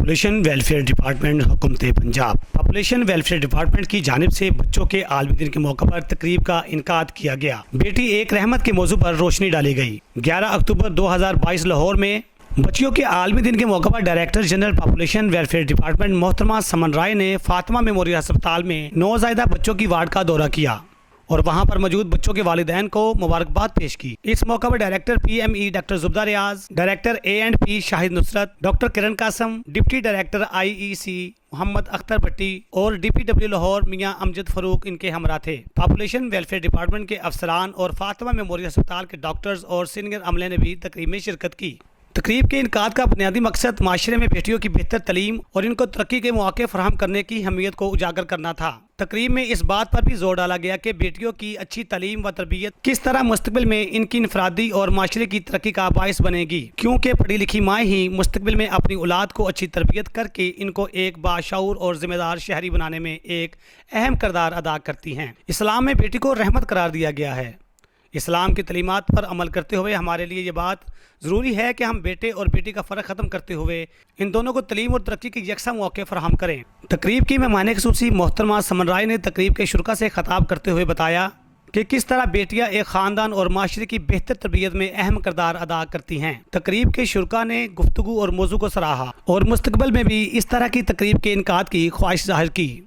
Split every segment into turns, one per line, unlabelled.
Population welfare department حکومت Punjab population welfare department کی جانب سے بچوں کے عالمی دن کے موقع پر تقریب کا انعقاد کیا گیا۔ بیٹی ایک رحمت کے موضوع پر روشنی ڈالی گئی۔ 11 اکتوبر 2022 لاہور میں بچیوں کے عالمی دن کے موقع پر director general population welfare department محترمہ سمن رائے نے فاطمہ میموریل ہسپتال میں نوزائیدہ بچوں کی وارڈ کا دورہ کیا اور وہاں پر موجود بچوں کے والدین کو مبارکباد پیش کی۔ اس موقع پر director P M E doctor Zubda Riaz, director A and P Shahid Nusrat, doctor Kiran Qasim, deputy director I E C Muhammad Akhtar Bhatti اور ڈی پی ڈبلیو لاہور میاں امجد فاروق ان کے ہمراہ تھے۔ پاپولیشن ویلفیئر ڈپارٹمنٹ کے افسران اور فاطمہ میموریل ہسپتال کے ڈاکٹرز اور سینئر عملے نے بھی تقریب میں شرکت کی۔ تقریب کے انعقاد کا بنیادی مقصد معاشرے میں بیٹیوں کی بہتر تعلیم اور ان کو ترقی کے مواقع فراہم کرنے کی اہمیت کو اجاگر کرنا تھا۔ تقریب میں اس بات پر بھی زور ڈالا گیا کہ بیٹیوں کی اچھی تعلیم و تربیت کس طرح مستقبل میں ان کی انفرادی اور معاشرے کی ترقی کا باعث بنے گی، کیونکہ پڑھی لکھی مائیں ہی مستقبل میں اپنی اولاد کو اچھی تربیت کر کے ان کو ایک باشعور اور ذمہ دار شہری بنانے میں ایک اہم کردار ادا کرتی ہیں۔ اسلام میں بیٹی کو رحمت قرار دیا گیا ہے۔ اسلام کی تعلیمات پر عمل کرتے ہوئے ہمارے لیے یہ بات ضروری ہے کہ ہم بیٹے اور بیٹی کا فرق ختم کرتے ہوئے ان دونوں کو تعلیم اور ترقی کے یکساں مواقع فراہم کریں۔ تقریب کی مہمان خصوصی محترمہ سمن رائے نے تقریب کے شرکا سے خطاب کرتے ہوئے بتایا کہ کس طرح بیٹیاں ایک خاندان اور معاشرے کی بہتر تربیت میں اہم کردار ادا کرتی ہیں۔ تقریب کے شرکا نے گفتگو اور موضوع کو سراہا اور مستقبل میں بھی اس طرح کی تقریب کے انعقاد کی خواہش ظاہر کی۔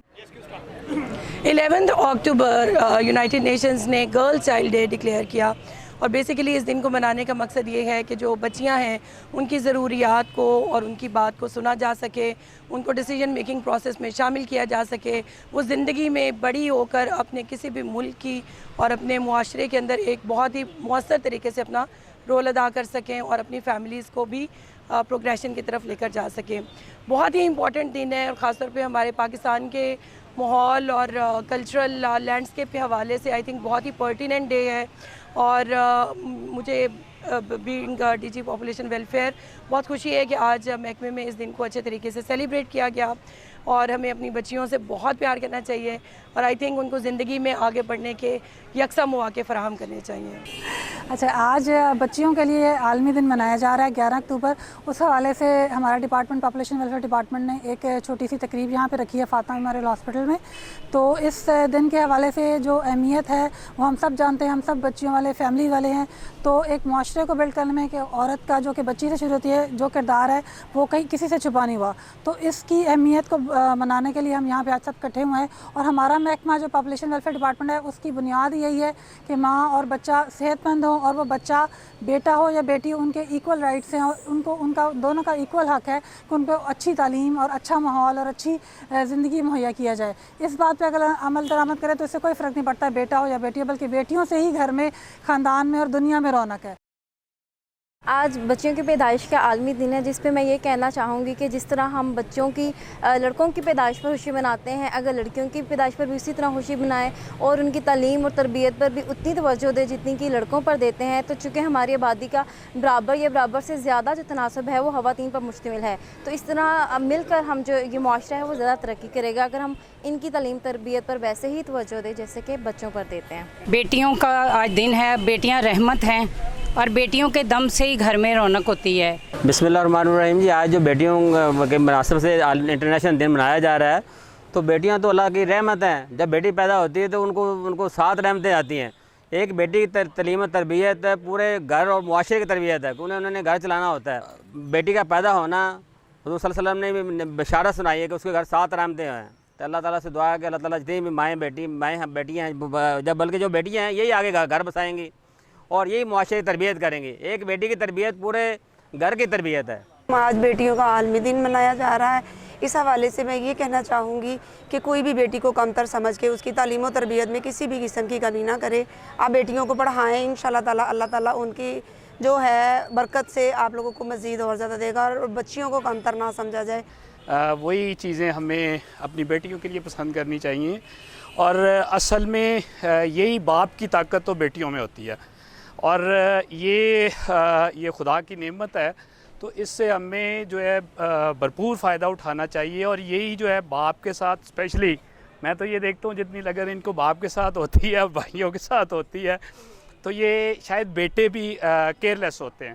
11 اکتوبر یونائٹڈ نیشنز نے گرل چائلڈ ڈے ڈکلیئر کیا اور بیسیکلی اس دن کو منانے کا مقصد یہ ہے کہ جو بچیاں ہیں ان کی ضروریات کو اور ان کی بات کو سنا جا سکے، ان کو ڈیسیجن میکنگ پروسیس میں شامل کیا جا سکے، وہ زندگی میں بڑی ہو کر اپنے کسی بھی ملک کی اور اپنے معاشرے کے اندر ایک بہت ہی مؤثر طریقے سے اپنا رول ادا کر سکیں اور اپنی فیملیز کو بھی پروگریشن کی طرف لے کر جا سکیں۔ بہت ہی امپورٹنٹ دن ہے اور خاص طور پہ ہمارے پاکستان کے ماحول اور کلچرل لینڈسکیپ کے حوالے سے آئی تھنک بہت ہی پرٹیننٹ ڈے ہے اور مجھے being D G population welfare بہت خوشی ہے کہ آج محکمے میں اس دن کو اچھے طریقے سے سیلیبریٹ کیا گیا اور ہمیں اپنی بچیوں سے بہت پیار کرنا چاہیے اور آئی تھنک ان کو زندگی میں آگے بڑھنے کے یکساں مواقع فراہم کرنے چاہیے۔
اچھا، آج بچیوں کے لیے عالمی دن منایا جا رہا ہے 11 اکتوبر، اس حوالے سے ہمارا ڈپارٹمنٹ پاپولیشن ویلفیئر ڈپارٹمنٹ نے ایک چھوٹی سی تقریب یہاں پہ رکھی ہے فاطمہ میموریل ہاسپٹل میں۔ تو اس دن کے حوالے سے جو اہمیت ہے وہ ہم سب جانتے ہیں، ہم سب بچیوں والے فیملی والے ہیں۔ تو ایک معاشرے کو بلڈ کرنے میں کہ عورت کا جو کہ بچی سے شروع ہوتی ہے جو کردار ہے وہ کہیں کسی سے چھپا نہیں ہوا، تو اس کی اہمیت کو منانے کے لیے ہم یہاں پہ آج سب اکٹھے ہوئے ہیں اور ہمارا محکمہ جو پاپولیشن ویلفیئر ڈپارٹمنٹ ہے اس کی بنیاد یہی ہے کہ ماں اور بچہ صحت مند ہو اور وہ بچہ بیٹا ہو یا بیٹی ان کے ایکول رائٹس ہیں اور ان کا دونوں کا ایکول حق ہے کہ ان کو اچھی تعلیم اور اچھا ماحول اور اچھی زندگی مہیا کیا جائے۔ اس بات پہ اگر عمل درآمد کرے تو اس سے کوئی فرق نہیں پڑتا بیٹا ہو یا بیٹی ہو، بلکہ بیٹیوں سے ہی گھر میں، خاندان میں اور دنیا میں رونق ہے۔
آج بچیوں کی پیدائش کا عالمی دن ہے، جس پہ میں یہ کہنا چاہوں گی کہ جس طرح ہم بچوں کی لڑکوں کی پیدائش پر خوشی مناتے ہیں، اگر لڑکیوں کی پیدائش پر بھی اسی طرح خوشی منائیں اور ان کی تعلیم اور تربیت پر بھی اتنی توجہ دیں جتنی کہ لڑکوں پر دیتے ہیں، تو چونکہ ہماری آبادی کا برابر یا برابر سے زیادہ جو تناسب ہے وہ خواتین پر مشتمل ہے، تو اس طرح مل کر ہم جو یہ معاشرہ ہے وہ زیادہ ترقی کرے گا اگر ہم ان کی تعلیم تربیت پر ویسے ہی توجہ دیں جیسے کہ بچوں پر دیتے ہیں۔
بیٹیوں کا آج دن ہے، بیٹیاں رحمت ہیں اور بیٹیوں کے دم سے ہی گھر میں رونق ہوتی ہے۔
بسم اللہ الرحمن الرحیم جی، آج جو بیٹیوں کے مناسب سے انٹرنیشنل دن منایا جا رہا ہے، تو بیٹیاں تو اللہ کی رحمت ہیں۔ جب بیٹی پیدا ہوتی ہے تو ان کو 7 رحمتیں آتی ہیں۔ ایک بیٹی کی تعلیم و تربیت پورے گھر اور معاشرے کی تربیت ہے، انہوں نے گھر چلانا ہوتا ہے۔ بیٹی کا پیدا ہونا حضور صلی اللہ علیہ وسلم نے بشارت سنائی ہے کہ اس کے گھر 7 رحمتیں ہیں۔ تو اللہ تعالیٰ سے دعا ہے کہ اللہ تعالیٰ جتنی بھی مائیں بیٹیاں ہیں، جب بلکہ جو بیٹیاں ہیں یہی آگے گھر بسائیں گی اور یہی معاشرے کی تربیت کریں گے۔ ایک بیٹی کی تربیت پورے گھر کی تربیت ہے۔
آج بیٹیوں کا عالمی دن منایا جا رہا ہے، اس حوالے سے میں یہ کہنا چاہوں گی کہ کوئی بھی بیٹی کو کمتر سمجھ کے اس کی تعلیم و تربیت میں کسی بھی قسم کی کمی نہ کرے۔ آپ بیٹیوں کو پڑھائیں، انشاءاللہ تعالیٰ اللہ تعالیٰ ان کی جو ہے برکت سے آپ لوگوں کو مزید اور زیادہ دے گا اور بچیوں کو کمتر نہ سمجھا جائے۔
وہی چیزیں ہمیں اپنی بیٹیوں کے لیے پسند کرنی چاہیے اور اصل میں یہی باپ کی طاقت تو بیٹیوں میں ہوتی ہے اور یہ خدا کی نعمت ہے، تو اس سے ہمیں جو ہے بھرپور فائدہ اٹھانا چاہیے اور یہی جو ہے باپ کے ساتھ اسپیشلی میں تو یہ دیکھتا ہوں جتنی لگن ان کو باپ کے ساتھ ہوتی ہے بھائیوں کے ساتھ ہوتی ہے تو یہ شاید بیٹے بھی کیئر لیس ہوتے ہیں۔